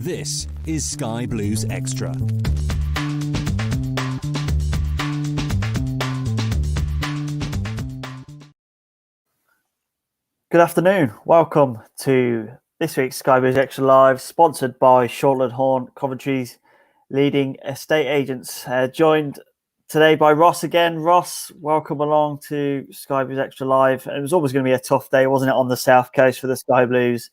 This is Sky Blues Extra. Good afternoon. Welcome to this week's Sky Blues Extra Live, sponsored by Shortland Horn, Coventry's leading estate agents. Joined today by Ross again. Ross, welcome along to Sky Blues Extra Live. It was always going to be a tough day, wasn't it, on the South Coast for the Sky Blues?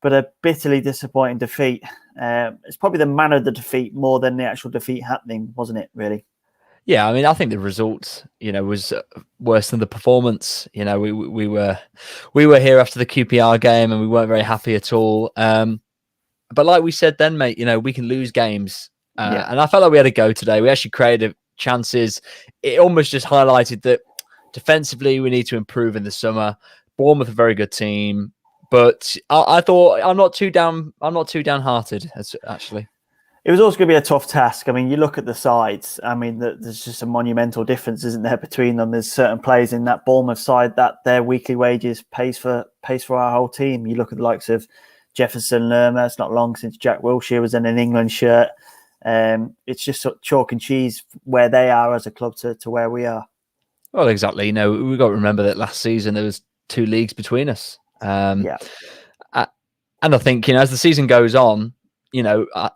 But a bitterly disappointing defeat. It's probably the manner of the defeat more than the actual defeat happening, wasn't it, really? Yeah, I mean, I think the result, was worse than the performance. We were here after the QPR game and we weren't very happy at all. But like we said then, mate, we can lose games. And I felt like we had a go today. We actually created chances. It almost just highlighted that defensively we need to improve in the summer. Bournemouth, a very good team. But I thought I'm not too downhearted, actually. It was also going to be a tough task. I mean, you look at the sides. I mean, there's just a monumental difference, isn't there, between them? There's certain players in that Bournemouth side that their weekly wages pays for our whole team. You look at the likes of Jefferson Lerma. It's not long since Jack Wilshere was in an England shirt. It's just sort of chalk and cheese where they are as a club to where we are. Well, exactly. We've got to remember that last season there was 2 leagues between us. And I think, as the season goes on,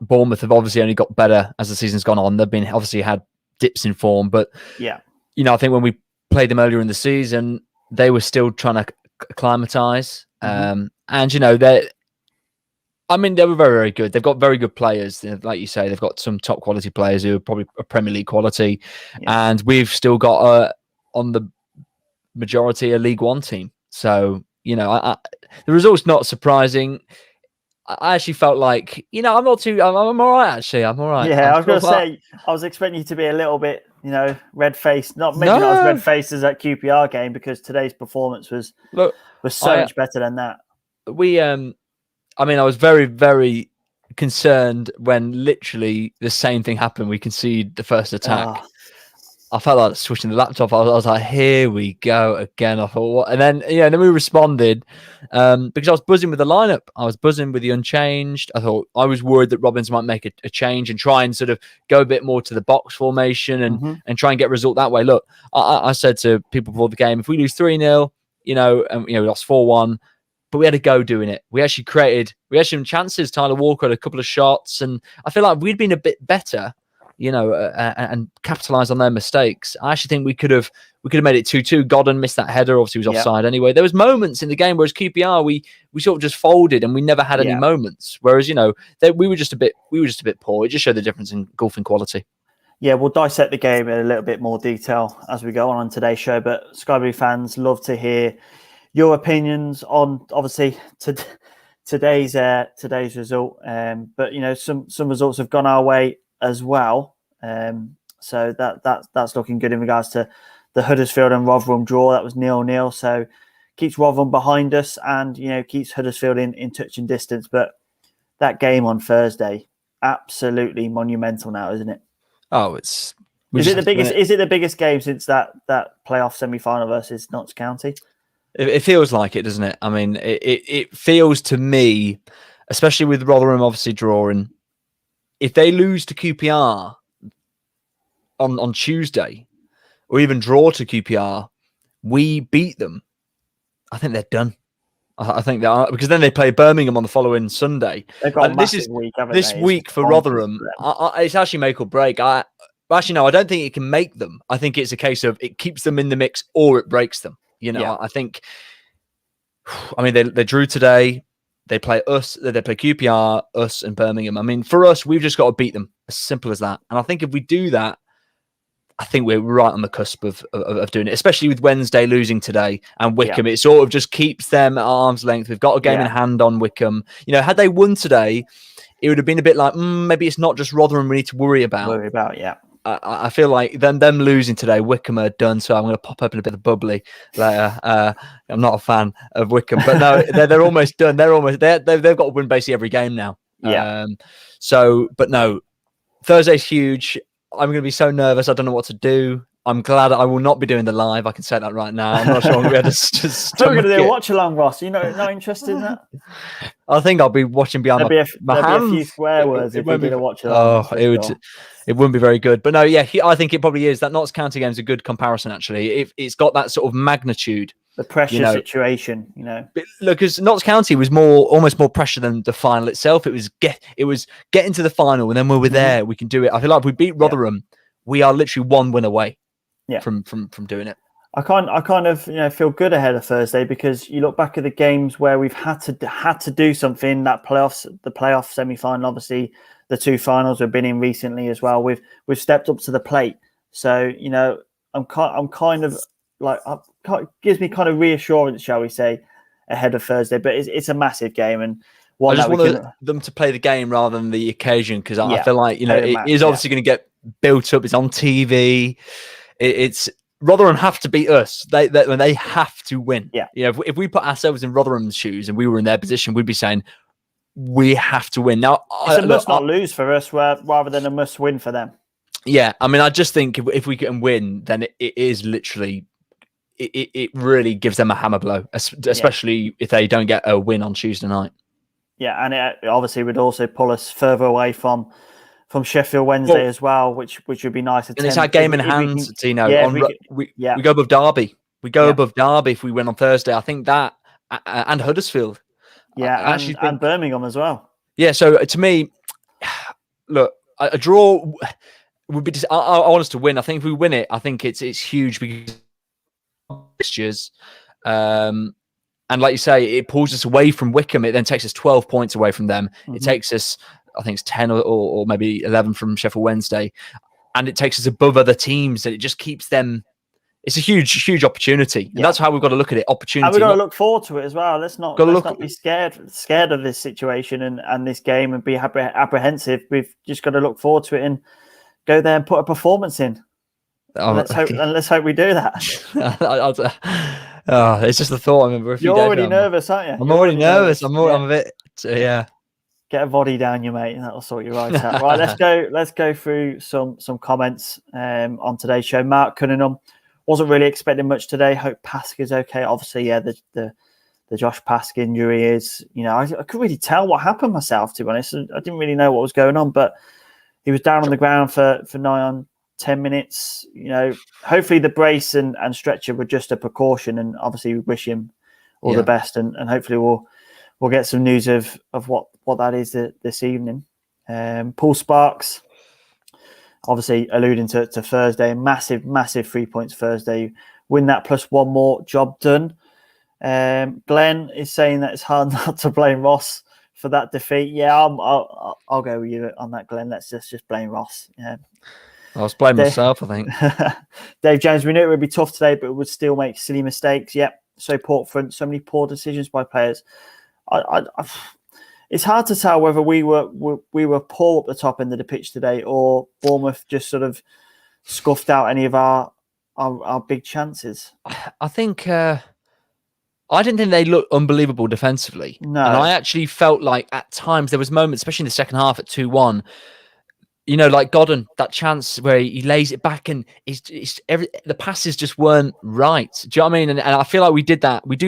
Bournemouth have obviously only got better as the season's gone on. They've been obviously had dips in form, but I think when we played them earlier in the season, they were still trying to acclimatise. And they were very, very good. They've got very good players, like you say. They've got some top quality players who are probably a Premier League quality, and we've still got on the majority a League One team. So the result's not surprising. I actually felt like, I'm all right, actually. I'm all right. Yeah, I was going to say, I was expecting you to be a little bit, red-faced. Not as red-faced as that QPR game, because today's performance was so much better than that. I was very, very concerned when literally the same thing happened. We conceded the first attack. I felt like switching the laptop. I was like, here we go again. I thought, what? And then, then we responded because I was buzzing with the lineup. I was buzzing with the unchanged. I was worried that Robbins might make a change and try and sort of go a bit more to the box formation and try and get a result that way. Look, I said to people before the game, if we lose 3-0, and we lost 4-1, but we had a go doing it. We actually we had some chances. Tyler Walker had a couple of shots, and I feel like we'd been a bit better, and capitalised on their mistakes. I actually think we could have made it 2-2. Godden missed that header. Obviously, he was offside anyway. There was moments in the game, whereas QPR, we sort of just folded and we never had any moments. Whereas, we were just a bit poor. It just showed the difference in golfing quality. Yeah, we'll dissect the game in a little bit more detail as we go on today's show. But Sky Blue fans love to hear your opinions on obviously today's result. But some results have gone our way as well. So that's looking good in regards to the Huddersfield and Rotherham draw. That was 0-0. So keeps Rotherham behind us and, keeps Huddersfield in touching distance. But that game on Thursday, absolutely monumental now, isn't it? Oh, is it the biggest game since that playoff semi-final versus Notts County? It feels like it, doesn't it? I mean, it feels to me, especially with Rotherham obviously drawing, if they lose to QPR on Tuesday, or even draw to QPR, we beat them, I think they're done. I think they are, because then they play Birmingham on the following Sunday. They've got a massive week, haven't this they? week for Rotherham, it's actually make or break. I don't think it can make them. I think it's a case of it keeps them in the mix or it breaks them. I think, they drew today. They play us, they play QPR, us and Birmingham. I mean, for us, we've just got to beat them. As simple as that. And I think if we do that, I think we're right on the cusp of doing it, especially with Wednesday losing today and Wickham. It sort of just keeps them at arm's length. We've got a game in hand on Wickham. Had they won today, it would have been a bit like, maybe it's not just Rotherham we need to worry about. I feel like them losing today, Wickham are done. So I'm going to pop open a bit of bubbly later. I'm not a fan of Wickham, but no, they're almost done. They've got to win basically every game now. But no, Thursday's huge. I'm going to be so nervous. I don't know what to do. I'm glad I will not be doing the live. I can say that right now. I'm not sure I'm going to just. We're going to do a watch along, Ross. You know, not interested in that? I think I'll be watching behind my hands. There'd be a few swear words if we did a watch along. Oh, it wouldn't be very good. But no, yeah, I think it probably is. That Notts County game is a good comparison. Actually, it's got that sort of magnitude. The pressure situation, you know. But look, because Notts County was almost more pressure than the final itself. It was getting to the final, and then when we're there, we can do it. I feel like if we beat Rotherham, we are literally one win away. From doing it. I kind of feel good ahead of Thursday, because you look back at the games where we've had to do something. That the playoff semi-final, obviously the two finals we've been in recently as well. We've stepped up to the plate. So I'm kind of like, it gives me kind of reassurance, shall we say, ahead of Thursday. But it's a massive game, and I just want them to play the game rather than the occasion, because I feel like it is obviously going to get built up. It's on TV. It's Rotherham have to beat us. They have to win. Yeah. If we put ourselves in Rotherham's shoes and we were in their position, we'd be saying we have to win. Now it's a must not lose for us, rather than a must win for them. Yeah, I mean, I just think if we can win, then it is literally it really gives them a hammer blow, especially if they don't get a win on Tuesday night. Yeah, and it obviously would also pull us further away from Sheffield Wednesday as well, which would be nice. And it's our game in hand, Tino. We go above Derby. We go above Derby if we win on Thursday. I think that, and Huddersfield. Yeah, and Birmingham as well. Yeah, so to me, look, a draw would be. I want us to win. I think if we win it, I think it's huge, because fixtures. And like you say, it pulls us away from Wickham. It then takes us 12 points away from them. Mm-hmm. It takes us, I think it's 10 or maybe 11 from Sheffield Wednesday. And it takes us above other teams, and it just keeps them. It's a huge opportunity. And that's how we've got to look at it. Opportunity. And we've got to look forward to it as well. Let's not be scared of this situation and this game and be apprehensive. We've just got to look forward to it and go there and put a performance in. Let's hope we do that. It's just the thought. I remember. You're already nervous, aren't you? I'm already nervous. I'm a bit. Yeah. Get a body down, you mate, and that'll sort you right out. Right, let's go through some comments on today's show. Mark Cunningham wasn't really expecting much today. Hope Pask is okay. Obviously, yeah, the Josh Pask injury is. I couldn't really tell what happened myself, to be honest. I didn't really know what was going on, but he was down on the ground for 9-10 minutes. Hopefully the brace and stretcher were just a precaution, and obviously we wish him all the best, and hopefully we'll get some news of what that is this evening. Paul Sparks, obviously alluding to Thursday, massive 3 points Thursday. Win that plus one more, job done. Glenn is saying that it's hard not to blame Ross for that defeat. Yeah, I'll go with you on that, Glenn. Let's just blame Ross. Yeah. I was blaming myself, I think. Dave James, we knew it would be tough today, but we would still make silly mistakes. Yep. So poor front, so many poor decisions by players. It's hard to tell whether we were poor up the top end of the pitch today, or Bournemouth just sort of scuffed out any of our big chances. I think I didn't think they looked unbelievable defensively. No, and I actually felt like at times there was moments, especially in the second half at 2-1. Like Godden, that chance where he lays it back, and the passes just weren't right. Do you know what I mean? And I feel like we do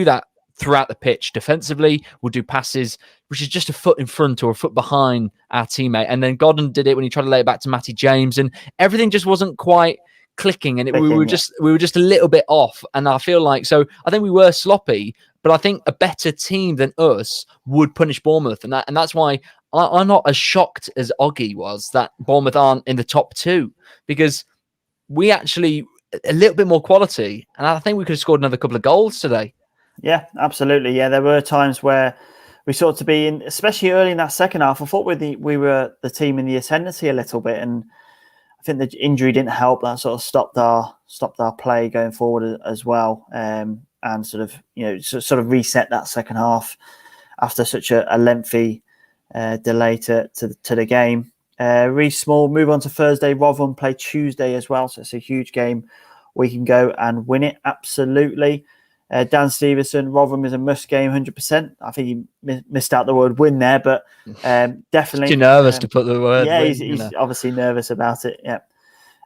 that throughout the pitch. Defensively, we'll do passes which is just a foot in front or a foot behind our teammate. And then Godden did it when he tried to lay it back to Matty James, and everything just wasn't quite clicking, and we were just a little bit off. And I feel like, so I think we were sloppy, but I think a better team than us would punish Bournemouth, and that's why I'm not as shocked as Oggy was that Bournemouth aren't in the top two, because we actually a little bit more quality, and I think we could have scored another couple of goals today. Yeah, absolutely. Yeah, there were times where we sought to be in, especially early in that second half. I thought we were the team in the ascendancy a little bit, and I think the injury didn't help. That sort of stopped our play going forward as well, and sort of reset that second half after such a lengthy delay to the game. Reece Small, move on to Thursday. Rotherham play Tuesday as well, so it's a huge game. We can go and win it, absolutely. Dan Stevenson, Rotherham is a must game, 100%. I think he missed out the word win there, but definitely. Too nervous to put the word. Yeah, win, he's obviously nervous about it. Yeah.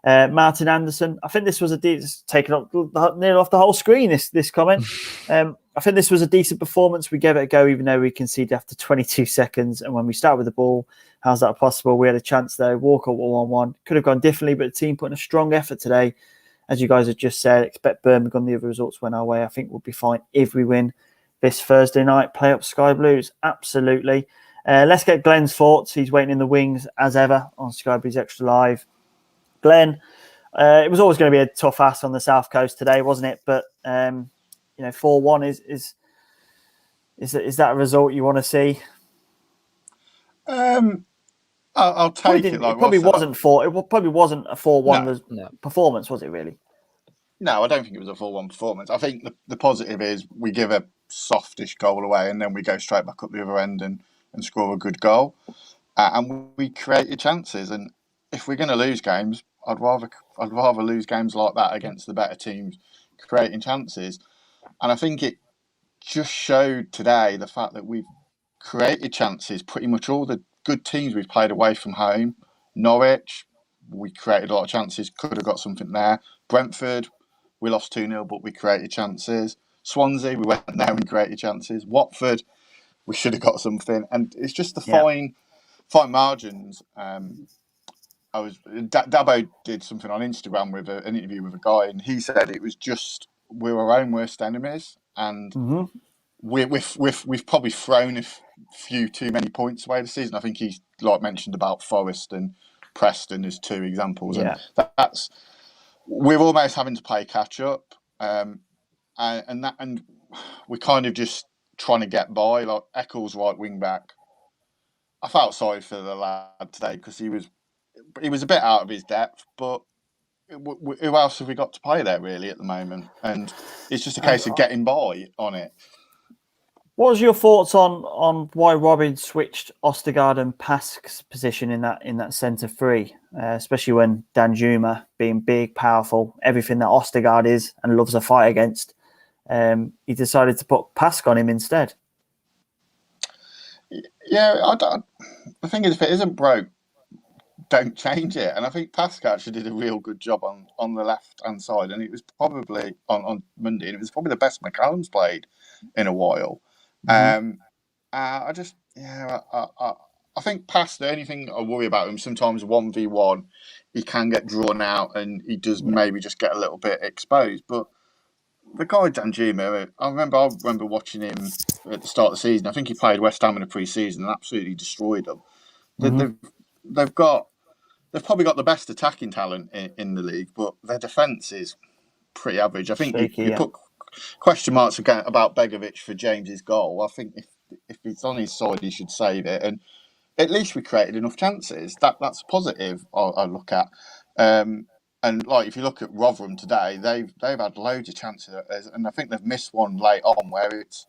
Martin Anderson. I think this was it's taken up nearly off the whole screen. This comment. I think this was a decent performance. We gave it a go, even though we conceded after 22 seconds. And when we start with the ball, how's that possible? We had a chance though. Walker 1-1 could have gone differently, but the team put in a strong effort today. As you guys have just said, expect Birmingham. The other results went our way. I think we'll be fine if we win this Thursday night. Play up Sky Blues, absolutely. Let's get Glenn's thoughts. He's waiting in the wings as ever on Sky Blues Extra Live. Glenn, it was always going to be a tough ask on the South Coast today, wasn't it? But 4-1 is that a result you want to see? I'll take it. Like it probably wasn't a 4-1 performance, was it really? No, I don't think it was a 4-1 performance. I think the positive is we give a softish goal away and then we go straight back up the other end and score a good goal, and we create chances. And if we're going to lose games, I'd rather lose games like that against the better teams, creating chances. And I think it just showed today the fact that we've created chances. Pretty much all the good teams we've played away from home. Norwich, we created a lot of chances, could have got something there. Brentford, we lost 2-0, but we created chances. Swansea, we went there and created chances. Watford, we should have got something. And it's just the fine margins. Dabo did something on Instagram with an interview with a guy, and he said it was just we're our own worst enemies, and we've probably thrown a few too many points away this season. I think he's mentioned about Forest and Preston as two examples, and that's we're almost having to play catch up, and we're kind of just trying to get by. Like Eccles, right wing back, I felt sorry for the lad today because he was a bit out of his depth, but who else have we got to play there really at the moment? And it's just a case of getting by on it. What was your thoughts on why Robin switched Ostergaard and Pask's position in that centre three, especially when Danjuma, being big, powerful, everything that Ostergaard is and loves a fight against, he decided to put Pask on him instead? Yeah, the thing is, if it isn't broke, don't change it. And I think Pask actually did a real good job on the left-hand side. And it was probably on Monday, and it was probably the best McCallum's played in a while. I think Pask, the only thing I worry about him, sometimes 1v1, he can get drawn out and he does maybe just get a little bit exposed. But the guy Danjuma, I remember watching him at the start of the season. I think he played West Ham in the pre-season and absolutely destroyed them. They've probably got the best attacking talent in the league, but their defence is pretty average. I think you put question marks again about Begovic for James's goal. I think if it's on his side, he should save it. And at least we created enough chances. That's positive. I look at. And if you look at Rotherham today, they've had loads of chances, and I think they've missed one late on where it's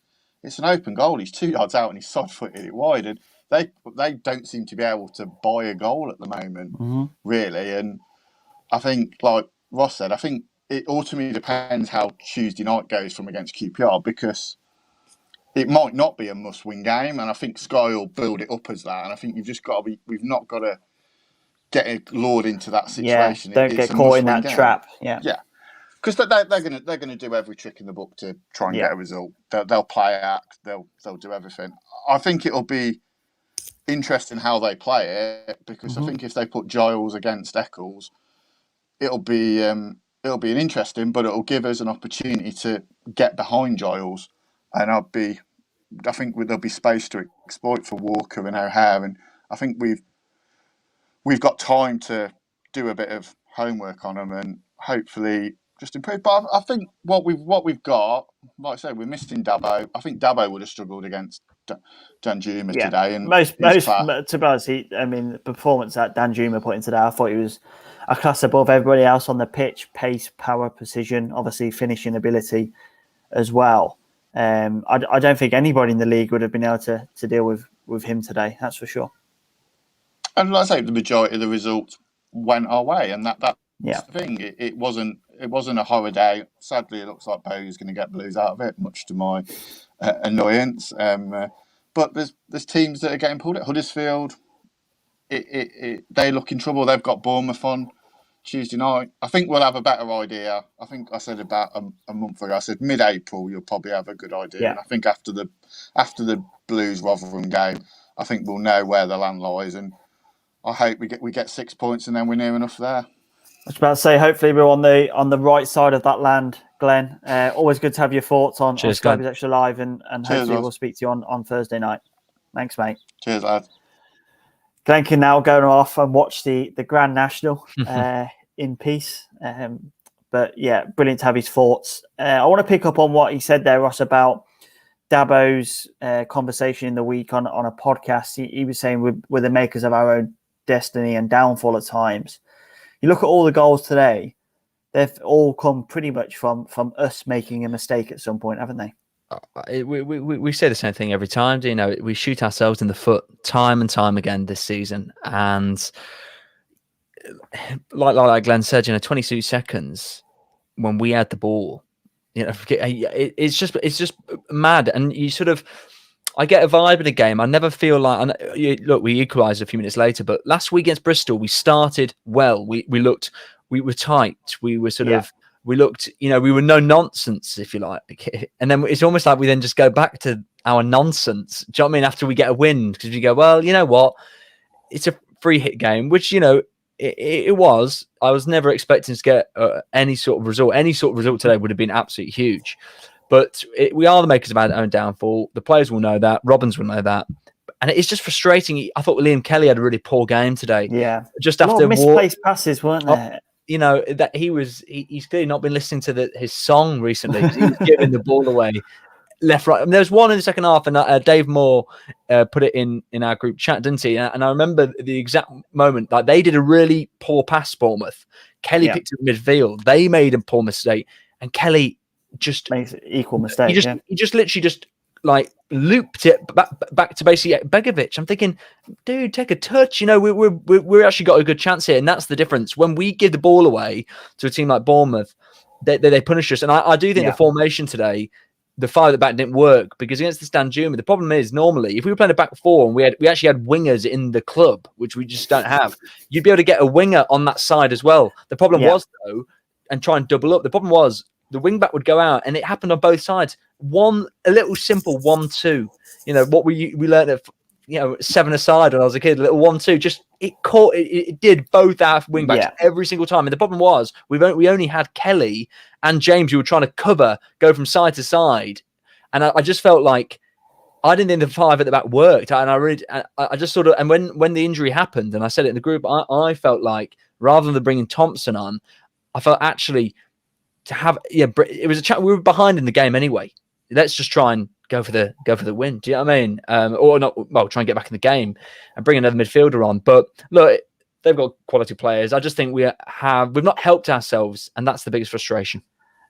an open goal. He's 2 yards out and he's side-footed it wide, and they don't seem to be able to buy a goal at the moment, really. And I think, like Ross said, I think it ultimately depends how Tuesday night goes from against QPR, because it might not be a must-win game, and I think Sky will build it up as that. And I think we've not got to get lured into that situation. Don't get caught in that trap. Yeah. Because they're gonna do every trick in the book to try and get a result. They'll play act. They'll do everything. I think it'll be interesting how they play it, because I think if they put Giles against Eccles, it'll be an interesting, but it'll give us an opportunity to get behind Giles, and I think there'll be space to exploit for Walker and O'Hare, and I think we've got time to do a bit of homework on them and hopefully just improve. But I think what we've got, like I said, we're missing Dabo. I think Dabo would have struggled against Danjuma today. And most to be honest, the performance that Danjuma put in today, I thought he was a class above everybody else on the pitch. Pace, power, precision, obviously finishing ability as well. I don't think anybody in the league would have been able to deal with him today. That's for sure. And like I say, the majority of the results went our way, and that's the thing. It wasn't a horror day. Sadly, it looks like Bowie's going to get Blues out of it, much to my annoyance. But there's teams that are getting pulled at Huddersfield. They look in trouble. They've got Bournemouth on Tuesday night. I think we'll have a better idea. I think I said about a month ago. I said mid-April you'll probably have a good idea. Yeah. And I think after the Blues Rotherham game, I think we'll know where the land lies. And I hope we get 6 points and then we're near enough there. I was about to say, hopefully we're on the right side of that land, Glenn. Always good to have your thoughts on Sky Blues Extra Live, and hopefully we'll speak to you on Thursday night. Thanks, mate. Cheers, lad. Glenn can now go off and watch the Grand National in peace. But yeah, brilliant to have his thoughts. I want to pick up on what he said there, Ross, about Dabo's conversation in the week on a podcast. He was saying we're the makers of our own destiny and downfall at times. You look at all the goals today, they've all come pretty much from us making a mistake at some point, haven't they? We say the same thing every time. You know, we shoot ourselves in the foot time and time again this season. And like Glenn said, 22 seconds when we had the ball, it's just mad. And you sort of, I get a vibe in a game. I never feel like, look, we equalised a few minutes later, but last week against Bristol, we started well. We were tight. We were we looked, we were no nonsense, if you like. And then it's almost like we then just go back to our nonsense. Do you know what I mean? After we get a win, because we go, well, you know what? It's a free hit game, which, it was. I was never expecting to get any sort of result. Any sort of result today would have been absolutely huge. But we are the makers of our own downfall. The players will know that. Robbins will know that. And it's just frustrating. I thought Liam Kelly had a really poor game today. Yeah. Just after misplaced passes, weren't there? That he's clearly not been listening to his song recently. He was giving the ball away left, right. There was one in the second half, and Dave Moore put it in our group chat, didn't he? And I remember the exact moment. Like, they did a really poor pass, Bournemouth. Kelly picked it in midfield. They made a poor mistake, and Kelly just makes equal mistake. He just literally like looped it back to basically Begovic. I'm thinking, dude, take a touch. We're actually got a good chance here, and that's the difference. When we give the ball away to a team like Bournemouth, they punish us. And I do think the formation today, the 5 at the back didn't work, because against this Danjuma, the problem is normally if we were playing a back 4 and we actually had wingers in the club, which we just don't have, you'd be able to get a winger on that side as well. The problem was though, and try and double up. The problem was, the wing back would go out, and it happened on both sides. A little simple 1-2. What we learned at 7-a-side when I was a kid. A little 1-2. Just it did both our wing backs every single time. And the problem was we only had Kelly and James who were trying to go from side to side. And I just felt like I didn't think the 5 at the back worked. And I just sort of, and when the injury happened, and I said it in the group, I felt like rather than bringing Thompson on, I felt actually to have it was a chat. We were behind in the game anyway. Let's just try and go for the win. Do you know what I mean? Or not? Well, try and get back in the game and bring another midfielder on. But look, they've got quality players. I just think we've not helped ourselves, and that's the biggest frustration.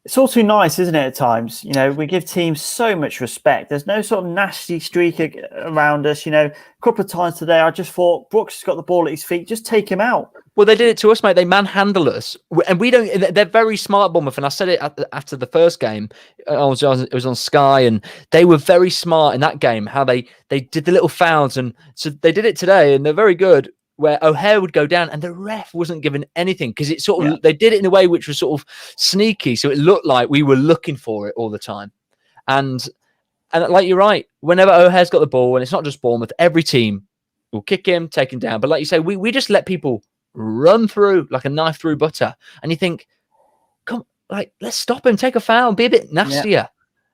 It's all too nice, isn't it? At times, we give teams so much respect. There's no sort of nasty streak around us. A couple of times today, I just thought Brooks has got the ball at his feet. Just take him out. Well, they did it to us, mate. They manhandle us, and we don't. They're very smart, Bournemouth. And I said it after the first game. It was on Sky, and they were very smart in that game. How they did the little fouls, and so they did it today, and they're very good. Where O'Hare would go down, and the ref wasn't given anything, because it sort of they did it in a way which was sort of sneaky, so it looked like we were looking for it all the time. And like you're right, whenever O'Hare's got the ball, and it's not just Bournemouth, every team will kick him, take him down. But like you say, we just let people run through like a knife through butter, and you think, come, like, let's stop him, take a foul, be a bit nastier.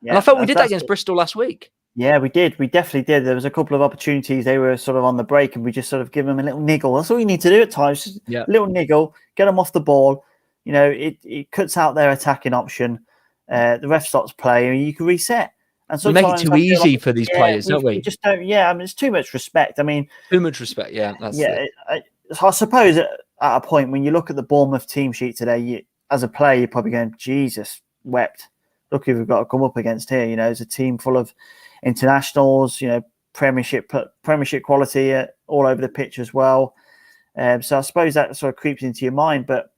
And I felt we did that against Bristol last week. Yeah, we did. We definitely did. There was a couple of opportunities. They were sort of on the break, and we just sort of give them a little niggle. That's all you need to do at times. Just a little niggle, get them off the ball. It cuts out their attacking option. The ref stops play, and you can reset. And we make it too easy for these players, don't we? We just don't. Yeah, I mean, it's too much respect. I mean, too much respect. Yeah, that's I suppose at a point when you look at the Bournemouth team sheet today, as a player, you're probably going, Jesus, wept. Look who we've got to come up against here. It's a team full of internationals, premiership quality all over the pitch as well. So I suppose that sort of creeps into your mind. But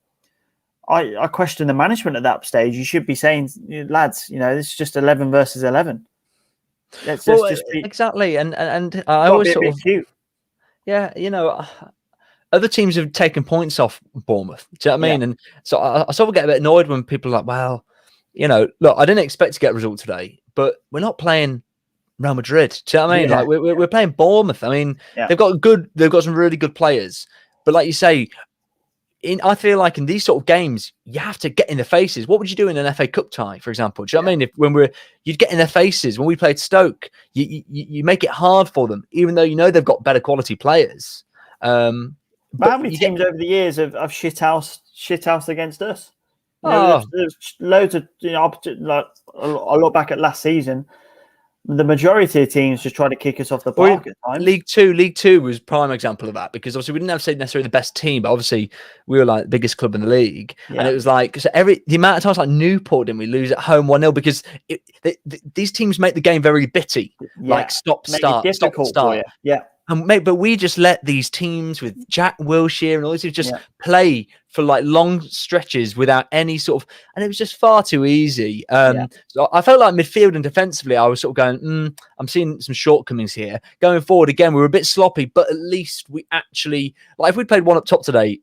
I question the management at that stage. You should be saying, lads, this is just 11 versus 11. Let's just be, exactly. And I always sort of cute. Yeah, other teams have taken points off Bournemouth. Do you know what I mean? And so I sort of get a bit annoyed when people are like, well, look, I didn't expect to get a result today, but we're not playing Real Madrid. Do you know what I mean? Like we're playing Bournemouth. I mean, they've got some really good players, but like you say, I feel like in these sort of games, you have to get in their faces. What would you do in an FA Cup tie, for example? Do you know what I mean? You'd get in their faces. When we played Stoke, you make it hard for them, even though they've got better quality players. But how many teams over the years have shithoused against us? There's loads of, like I look back at last season, the majority of teams just try to kick us off the park at times. League Two was prime example of that, because obviously we didn't have to say necessarily the best team, but obviously we were like the biggest club in the league, and it was like the amount of times like Newport didn't we lose at home 1-0 because these teams make the game very bitty, like stop start. But we just let these teams with Jack Wilshere and all these just play for like long stretches without any sort of, and it was just far too easy. So I felt like midfield and defensively, I was sort of going, I'm seeing some shortcomings here. Going forward, again, we were a bit sloppy, but at least we actually, like if we played one up top today,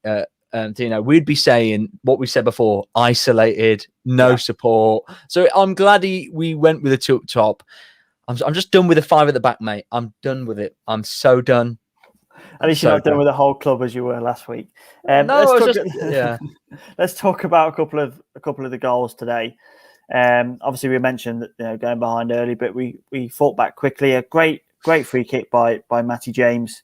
Dino, we'd be saying what we said before: isolated, no support. So I'm glad we went with a two up top. I'm just done with the 5 at the back, mate. I'm done with it. I'm so done. At least you're not done with the whole club as you were last week. Let's talk about a couple of the goals today. Obviously, we mentioned that going behind early, but we fought back quickly. A great free kick by Matty James,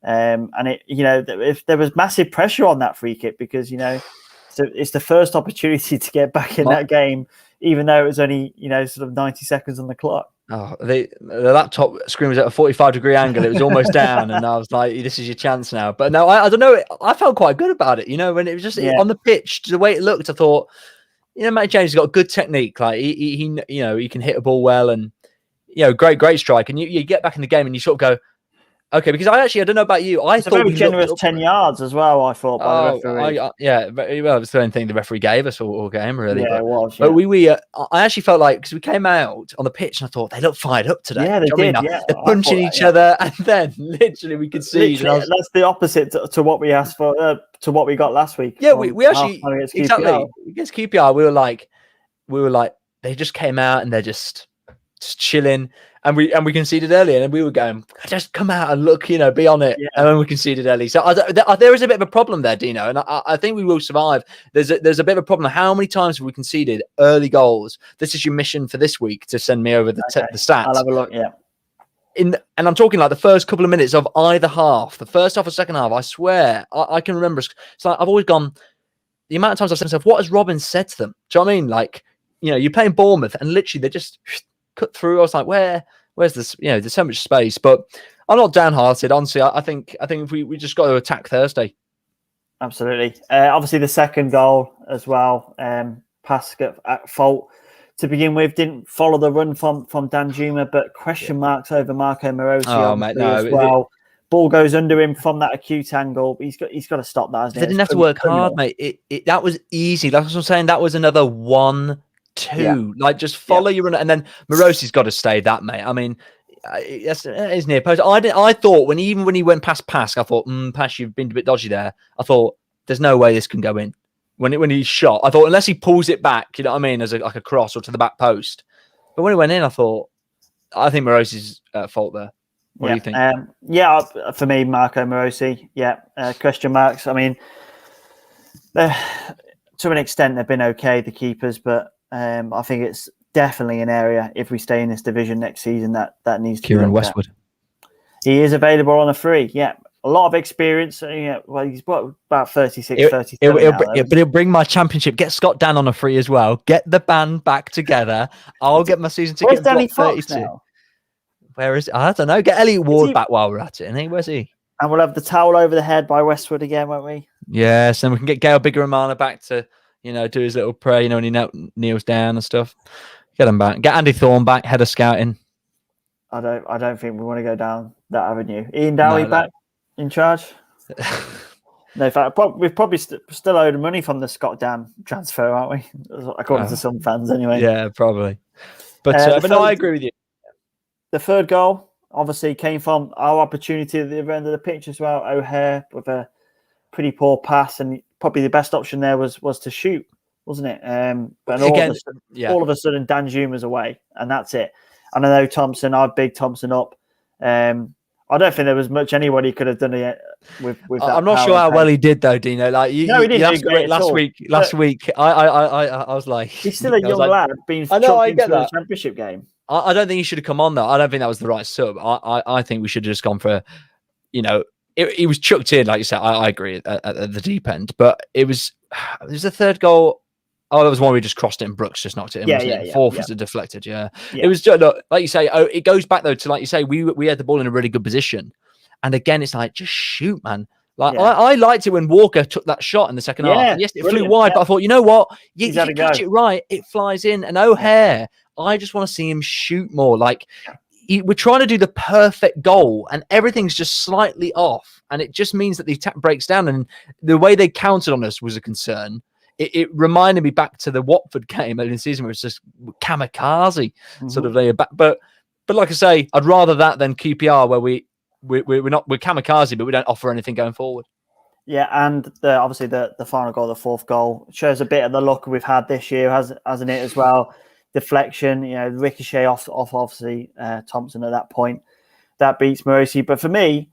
and it if there was massive pressure on that free kick because so it's the first opportunity to get back in that game, even though it was only sort of 90 seconds on the clock. Oh, the laptop screen was at a 45-degree angle. It was almost down, and I was like, "This is your chance now." But no, I don't know. I felt quite good about it. When it was just on the pitch, the way it looked, I thought, Matty James has got good technique. Like he can hit a ball well, and great strike. And you get back in the game, and you sort of go, okay, because I don't know about you. It's a very generous 10 yards as well, I thought, by the referee. Well, it was the only thing the referee gave us all game, really. Yeah, it was. Yeah. But I actually felt like, because we came out on the pitch and I thought, they look fired up today. Yeah, they did. They're punching each other, and then literally we could see. That's the opposite to what we asked for, to what we got last week. Yeah, we actually, exactly. Against QPR, we were like, they just came out and they're just chilling. And we conceded early, and we were going, just come out and look, be on it. Yeah. And then we conceded early. So there is a bit of a problem there, Dino, and I think we will survive. There's a bit of a problem. How many times have we conceded early goals? This is your mission for this week, to send me over the stats. I'll have a look, yeah. And I'm talking like the first couple of minutes of either half, the first half or second half. I swear, I can remember. It's like I've always gone, the amount of times I've said to myself, what has Robin said to them? Do you know what I mean? Like, you're playing Bournemouth, and literally they just cut through. I was like, where's this? There's so much space, but I'm not downhearted. Honestly, I think we just got to attack Thursday. Absolutely. Obviously, the second goal as well. Pask at fault to begin with, didn't follow the run from Danjuma, but question marks over Marco Morosi. Oh, mate, no. As well. Ball goes under him from that acute angle. He's got to stop that. They didn't have to work hard, mate. That was easy. That's what I'm saying. That was another 1-2. Like, just follow your run, and then Morosi's got to stay that, mate. I mean, it's near post. I thought when he went past Pask, I thought, Pask, you've been a bit dodgy there. I thought there's no way this can go in. When he shot, I thought unless he pulls it back, you know what I mean, as like a cross or to the back post. But when he went in, I think Morosi's at fault there. What do you think? For me, Marco Morosi. Question marks. I mean, to an extent, they've been okay, the keepers, but I think it's definitely an area, if we stay in this division next season, that needs to be Kieran Westwood. He is available on a free. A lot of experience. Well, he's about 36, 37 but he'll bring my championship. Get Scott Dan on a free as well. Get the band back together. I'll get my season ticket. Where's Danny Fox now? Where is it? I don't know. Get Elliot Ward back while we're at it. Isn't he? Where's he? And we'll have the towel over the head by Westwood again, won't we? Yes, and we can get Gail Biggermana back to, do his little prayer, when he kneels down and stuff. Get him back. Get Andy Thorne back, head of scouting. I don't think we want to go down that avenue. Ian Dowie back in charge? No, in fact, we've probably still owed money from the Scott Dan transfer, aren't we? According to some fans, anyway. Yeah, probably. But no, I agree with you. The third goal obviously came from our opportunity at the other end of the pitch as well. O'Hare with a pretty poor pass, and probably the best option there was to shoot, wasn't it? But all of a sudden, Danjuma's away, and that's it. And I know Thompson, I'd big Thompson up. I don't think there was much anybody could have done it with that. I'm not sure how well he did though, Dino. Like he didn't do great last week. I was like, he's still a young lad being chucked into a championship game. I don't think he should have come on though. I don't think that was the right sub. I think we should have just gone for, he was chucked in, like you said. I agree at the deep end, but it was the third goal. Oh, there was one we just crossed it and Brooks just knocked it in. Fourth was deflected. Yeah. It was just, like you say. It goes back though to, like you say, we had the ball in a really good position, and again it's like, just shoot, man. Like I liked it when Walker took that shot in the second half. Yes, it flew wide, but I thought, you know what? You catch it right, it flies in. And O'Hare, I just want to see him shoot more. Like we're trying to do the perfect goal, and everything's just slightly off, and it just means that the attack breaks down. And the way they counted on us was a concern. It reminded me back to the Watford game early in the season where it's just kamikaze sort of layer back. But like I say, I'd rather that than QPR where we're kamikaze, but we don't offer anything going forward. Yeah, and obviously the final goal, the fourth goal, shows a bit of the luck we've had this year, hasn't it, as well? Deflection, ricochet off obviously Thompson at that point. That beats Morrissey. But for me,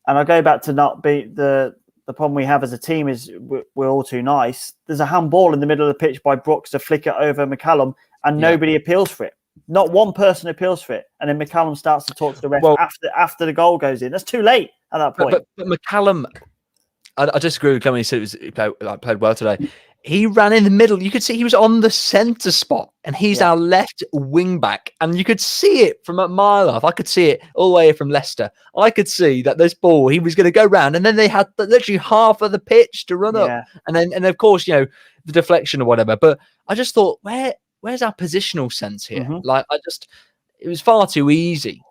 and I go back to not be the problem we have as a team is we're all too nice. There's a handball in the middle of the pitch by Brooks to flick it over McCallum, and nobody appeals for it. Not one person appeals for it. And then McCallum starts to talk to the ref after the goal goes in. That's too late at that point. But McCallum, I disagree with Clement. He said he played well today. He ran in the middle. You could see he was on the centre spot, and he's our left wing back. And you could see it from a mile off. I could see it all the way from Leicester. I could see that this ball, he was going to go round, and then they had literally half of the pitch to run up. And then, of course, the deflection or whatever. But I just thought, where's our positional sense here? It was far too easy.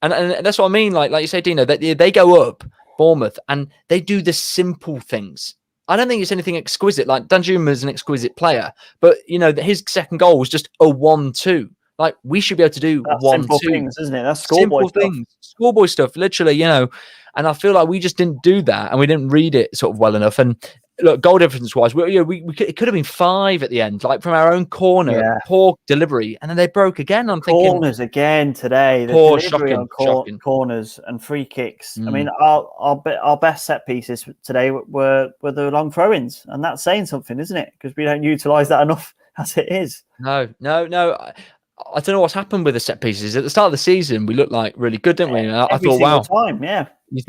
And that's what I mean. Like you say, Dino, they go up, Bournemouth, and they do the simple things. I don't think it's anything exquisite. Like Danjuma is an exquisite player, but his second goal was just a 1-2. Like we should be able to do 1-2 simple things, isn't it? That's schoolboy stuff, literally. And I feel like we just didn't do that, and we didn't read it sort of well enough. And look, goal difference wise, it could have been 5 at the end, like from our own corner, poor delivery, and then they broke again. I'm thinking corners again today. Poor, shocking. Corners and free kicks. I mean, our best set pieces today were the long throw-ins, and that's saying something, isn't it? Because we don't utilise that enough as it is. No. I don't know what's happened with the set pieces. At the start of the season, we looked like really good, didn't we? I thought, wow. Time, yeah. You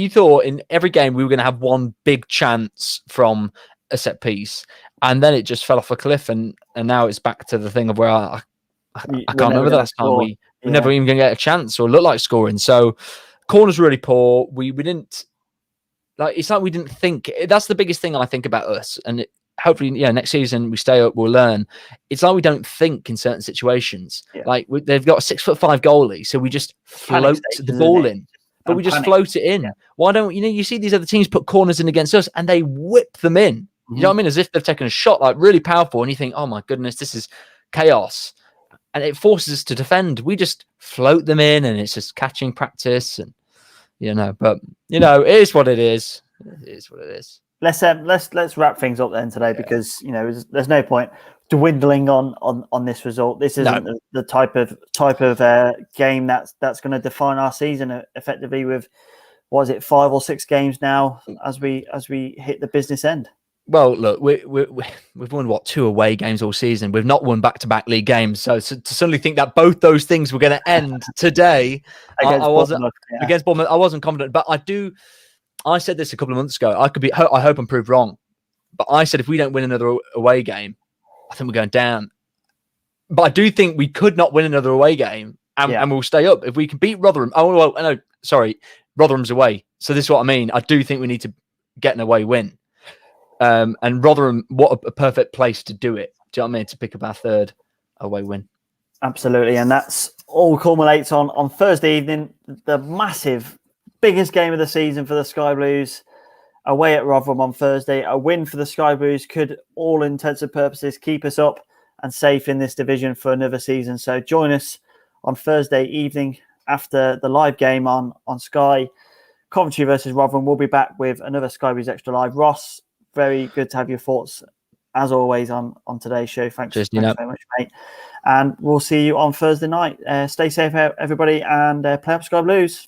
thought in every game we were going to have one big chance from a set piece, and then it just fell off a cliff, and now it's back to the thing of where I can't remember the last time we never even going to get a chance or look like scoring. So corners really poor. We didn't it's like we didn't think. That's the biggest thing I think about us, and hopefully, next season we stay up, we'll learn. It's like we don't think in certain situations. Yeah. Like they've got a 6'5" goalie, so we just float the ball in. But we just float it in. Yeah. Why don't you see these other teams put corners in against us and they whip them in? You know what I mean? As if they've taken a shot, like really powerful, and you think, oh my goodness, this is chaos. And it forces us to defend. We just float them in, and it's just catching practice, and but it is what it is. It is what it is. Let's wrap things up then today, because there's no point dwindling on this result. This isn't the type of game that's going to define our season effectively. With 5 or 6 games now as we hit the business end. Well, look, we've won 2 away games all season. We've not won back-to-back league games. So to suddenly think that both those things were going to end today, against Bournemouth, I wasn't confident. But I said this a couple of months ago. I hope I'm proved wrong. But I said if we don't win another away game, I think we're going down. But I do think we could not win another away game, and we'll stay up if we can beat Rotherham. Oh well, no, sorry, Rotherham's away. So this is what I mean. I do think we need to get an away win. And Rotherham, what a perfect place to do it. Do you know what I mean? To pick up our 3rd away win. Absolutely, and that's all culminates on Thursday evening, the massive, biggest game of the season for the Sky Blues. Away at Rotherham on Thursday, a win for the Sky Blues could, all intents and purposes, keep us up and safe in this division for another season. So join us on Thursday evening after the live game on Sky. Coventry versus Rotherham. We'll be back with another Sky Blues Extra Live. Ross, very good to have your thoughts as always on today's show. Thanks very much, mate. And we'll see you on Thursday night. Stay safe, everybody, and play up Sky Blues.